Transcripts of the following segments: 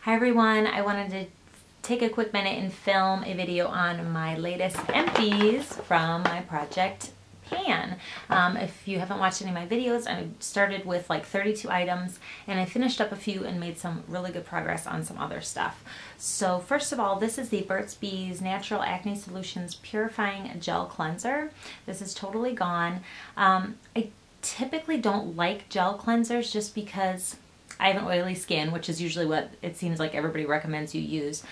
Hi everyone, I wanted to take a quick minute and film a video on my latest empties from my project pan. If you haven't watched any of my videos, I started with like 32 items and I finished up a few and made some really good progress on some other stuff. So first of all, this is the Burt's Bees Natural Acne Solutions Purifying Gel Cleanser. This is totally gone. I typically don't like gel cleansers just because I have an oily skin, which is usually what it seems like everybody recommends you use.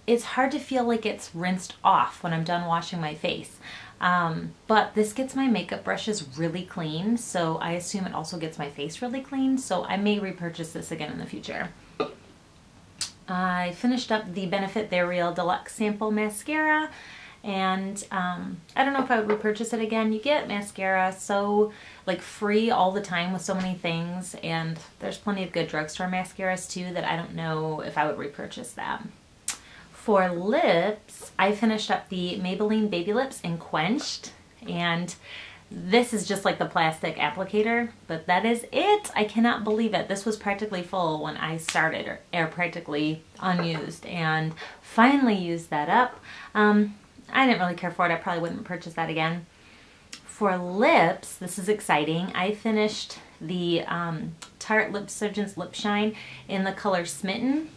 It's hard to feel like it's rinsed off when I'm done washing my face. But this gets my makeup brushes really clean, so I assume it also gets my face really clean, so I may repurchase this again in the future. I finished up the Benefit They're Real Deluxe Sample Mascara, and I don't know if I would repurchase it again. You get mascara so like free all the time with so many things, and there's plenty of good drugstore mascaras too that I don't know if I would repurchase that. For lips, I finished up the Maybelline Baby Lips in Quenched, and this is just like the plastic applicator, but that is it. I cannot believe it. This was practically full when I started, or practically unused, and finally used that up. I didn't really care for it. I probably wouldn't purchase that again. For lips, this is exciting. I finished the Tarte Lip Surgeon's Lip Shine in the color Smitten.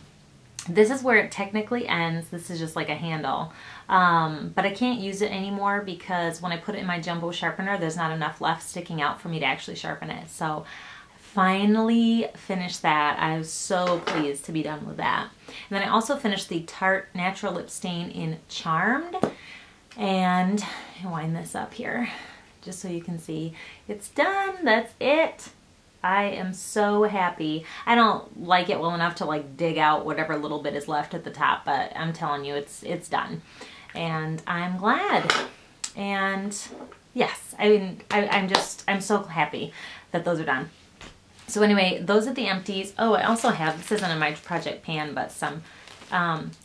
This is where it technically ends. This is just like a handle. But I can't use it anymore because when I put it in my jumbo sharpener, there's not enough left sticking out for me to actually sharpen it. So finally finished that. I was so pleased to be done with that. And then I also finished the Tarte Natural Lip Stain in Charmed. And I'll wind this up here just so you can see. It's done. That's it. I am so happy. I don't like it well enough to like dig out whatever little bit is left at the top, but I'm telling you, it's done. And I'm glad. And yes, I mean, I'm so happy that those are done. So anyway, those are the empties. Oh, I also have, this isn't in my project pan, but some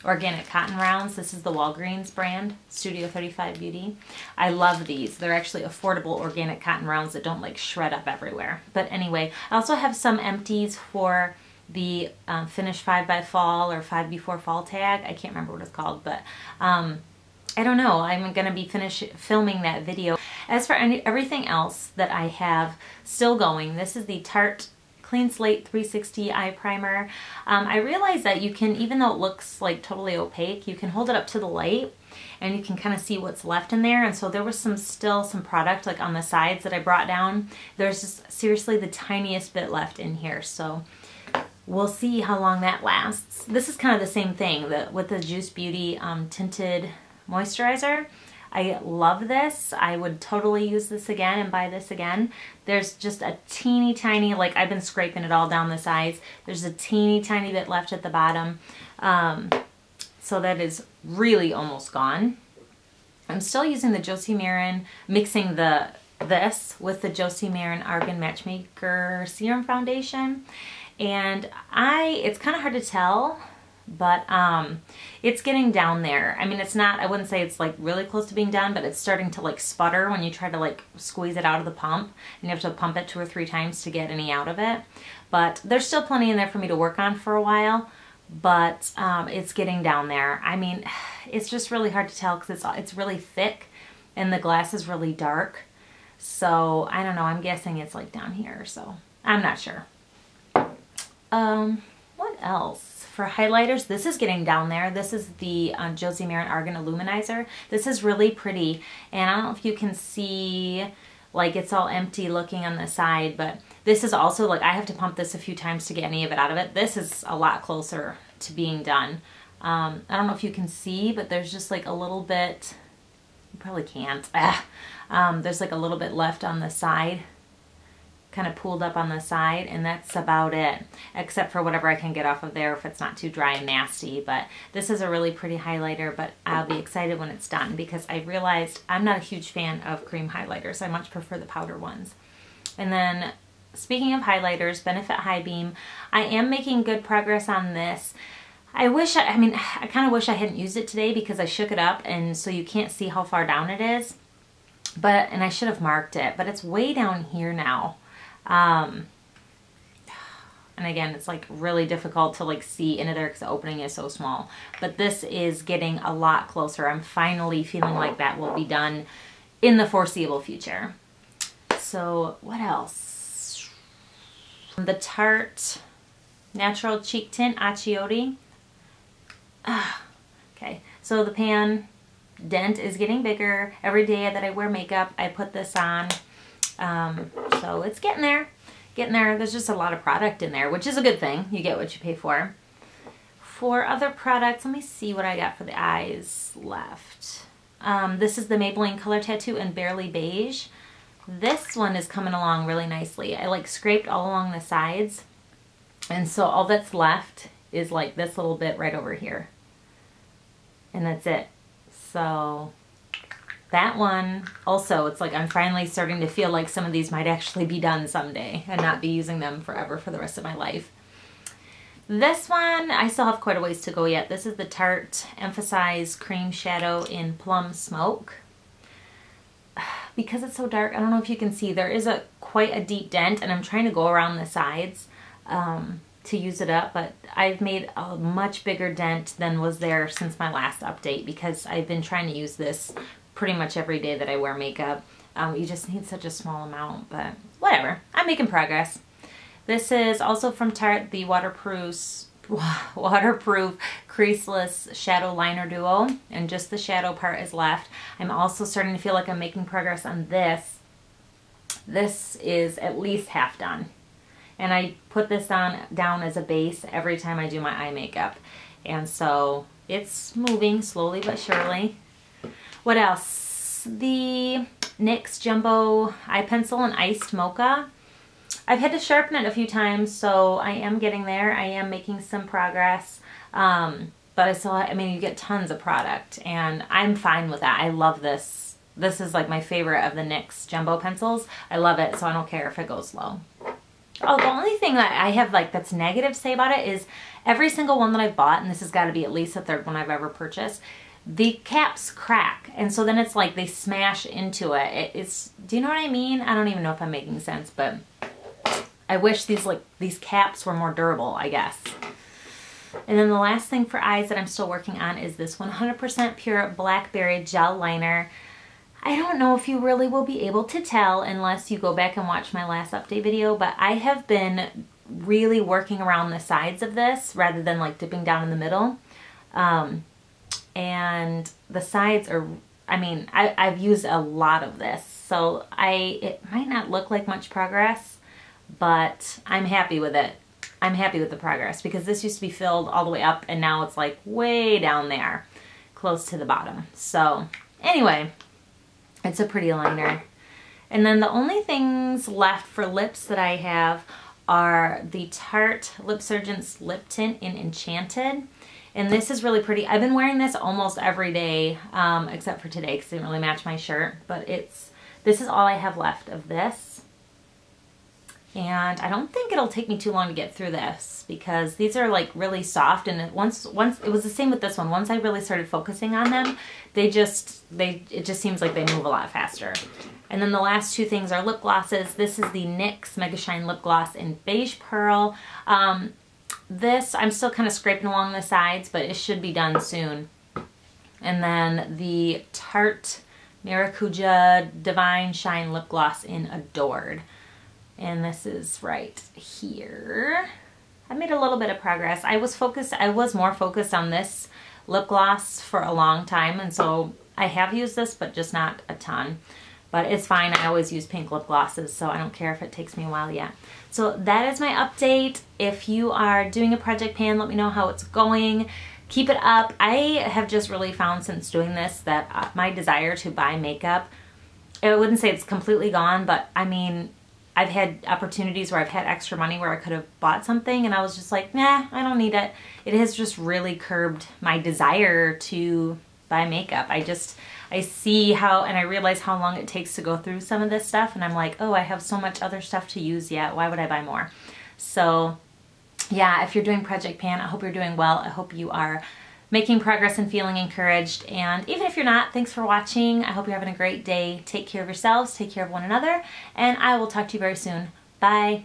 organic cotton rounds. This is the Walgreens brand, Studio 35 Beauty. I love these. They're actually affordable organic cotton rounds that don't like shred up everywhere. But anyway, I also have some empties for the Finish 5 by Fall or 5 Before Fall tag. I can't remember what it's called, but I don't know. I'm going to be filming that video. As for everything else that I have still going, this is the Tarte Clean Slate 360 Eye Primer. I realized that you can, even though it looks like totally opaque, you can hold it up to the light and you can kind of see what's left in there. And so there was still some product like on the sides that I brought down. There's just seriously the tiniest bit left in here. So we'll see how long that lasts. This is kind of the same thing with the Juice Beauty Tinted Moisturizer. I love this. I would totally use this again and buy this again. There's just a teeny tiny, like I've been scraping it all down the sides. There's a teeny tiny bit left at the bottom. So that is really almost gone. I'm still using the Josie Maran, mixing this with the Josie Maran Argan Matchmaker Serum Foundation. And it's kind of hard to tell, but it's getting down there. I mean, it's not, I wouldn't say it's like really close to being done, but it's starting to like sputter when you try to like squeeze it out of the pump, and you have to pump it 2 or 3 times to get any out of it. But there's still plenty in there for me to work on for a while, but it's getting down there. I mean, it's just really hard to tell because it's really thick and the glass is really dark. So I don't know, I'm guessing it's like down here, so I'm not sure. What else? For highlighters, this is getting down there. This is the Josie Maran Argan Illuminizer. This is really pretty, and I don't know if you can see, like it's all empty looking on the side, but this is also like I have to pump this a few times to get any of it out of it. This is a lot closer to being done. I don't know if you can see, but there's just like a little bit, you probably can't. There's like a little bit left on the side, kind of pooled up on the side, and that's about it, except for whatever I can get off of there if it's not too dry and nasty. But this is a really pretty highlighter, but I'll be excited when it's done because I realized I'm not a huge fan of cream highlighters. I much prefer the powder ones. And then speaking of highlighters, Benefit High Beam, I am making good progress on this. I kind of wish I hadn't used it today because I shook it up and so you can't see how far down it is. And I should have marked it, but it's way down here now. And again, it's like really difficult to like see into there because the opening is so small. But this is getting a lot closer. I'm finally feeling like that will be done in the foreseeable future. So what else? The Tarte Natural Cheek Tint Accioti. Okay, so the pan dent is getting bigger. Every day that I wear makeup, I put this on. So it's getting there. There's just a lot of product in there, which is a good thing. You get what you pay for. For other products, let me see what I got for the eyes left. This is the Maybelline Color Tattoo in Barely Beige. This one is coming along really nicely. I like scraped all along the sides, and so all that's left is like this little bit right over here. And that's it. So that one also, it's like I'm finally starting to feel like some of these might actually be done someday and not be using them forever for the rest of my life. This one, I still have quite a ways to go yet. This is the Tarte Emphasize Cream Shadow in Plum Smoke. Because it's so dark, I don't know if you can see, there is quite a deep dent, and I'm trying to go around the sides to use it up, but I've made a much bigger dent than was there since my last update because I've been trying to use this pretty much every day that I wear makeup. You just need such a small amount, but whatever. I'm making progress. This is also from Tarte, the waterproof creaseless shadow liner duo, and just the shadow part is left. I'm also starting to feel like I'm making progress on this. This is at least half done. And I put this down as a base every time I do my eye makeup. And so it's moving slowly but surely. What else? The NYX Jumbo Eye Pencil in Iced Mocha. I've had to sharpen it a few times, so I am getting there. I am making some progress. But I mean, you get tons of product, and I'm fine with that. I love this. This is like my favorite of the NYX Jumbo pencils. I love it, so I don't care if it goes slow. Oh, the only thing that I have like that's negative to say about it is every single one that I've bought, and this has got to be at least the third one I've ever purchased, the caps crack, and so then it's like they smash into it. Do you know what I mean? I don't even know if I'm making sense, but I wish these caps were more durable, I guess. And then the last thing for eyes that I'm still working on is this 100% pure Blackberry gel liner. I don't know if you really will be able to tell unless you go back and watch my last update video, but I have been really working around the sides of this rather than like dipping down in the middle. And the sides are, I mean, I've used a lot of this, so it might not look like much progress, but I'm happy with it. I'm happy with the progress because this used to be filled all the way up, and now it's like way down there, close to the bottom. So anyway, it's a pretty liner. And then the only things left for lips that I have are the Tarte Lip Surgeon's Lip Tint in Enchanted. And this is really pretty. I've been wearing this almost every day, except for today because it didn't really match my shirt. But this is all I have left of this. And I don't think it'll take me too long to get through this because these are like really soft, and once it was the same with this one. Once I really started focusing on them, it just seems like they move a lot faster. And then the last two things are lip glosses. This is the NYX Mega Shine Lip Gloss in Beige Pearl. This I'm still kind of scraping along the sides, but it should be done soon. And then the Tarte Maracuja Divine Shine Lip Gloss in Adored. And this is right here. I made a little bit of progress. I was more focused on this lip gloss for a long time, and so I have used this, but just not a ton. But it's fine. I always use pink lip glosses, so I don't care if it takes me a while yet. So that is my update. If you are doing a project pan, let me know how it's going. Keep it up. I have just really found since doing this that my desire to buy makeup, I wouldn't say it's completely gone, but I mean, I've had opportunities where I've had extra money where I could have bought something and I was just like, nah, I don't need it. It has just really curbed my desire to buy makeup. I see how, and I realize how long it takes to go through some of this stuff, and I'm like, oh, I have so much other stuff to use yet. Why would I buy more? So yeah, if you're doing Project Pan, I hope you're doing well. I hope you are making progress and feeling encouraged. And even if you're not, thanks for watching. I hope you're having a great day. Take care of yourselves, take care of one another, and I will talk to you very soon. Bye.